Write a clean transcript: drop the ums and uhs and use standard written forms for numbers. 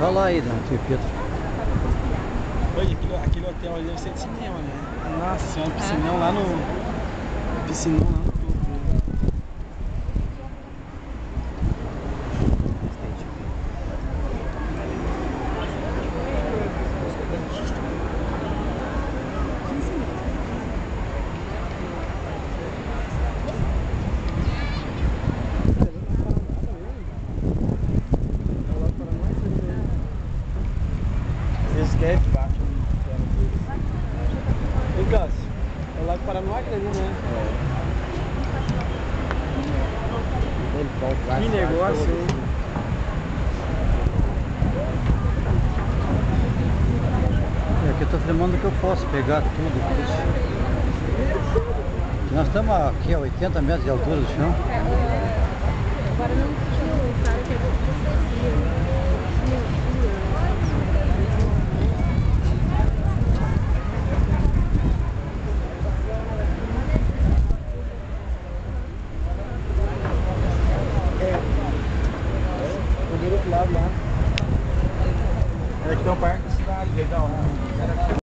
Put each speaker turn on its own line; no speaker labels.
Fala aí, Dona Tio Pedro.
Olha, aquele hotel ali deve ser de cinema, né? Nossa senhora, piscinão lá no... Piscinão lá no topo. Esse que é de baixo. Ei, Cássio, é o Lago Paranoá ali, né? Que negócio, hein?
Aqui eu tô filmando que eu posso pegar tudo. Nós estamos aqui a 80 metros de altura do chão.
Agora não tinha o cara que
Do outro lado lá. É que tem um parque de cidade legal, né?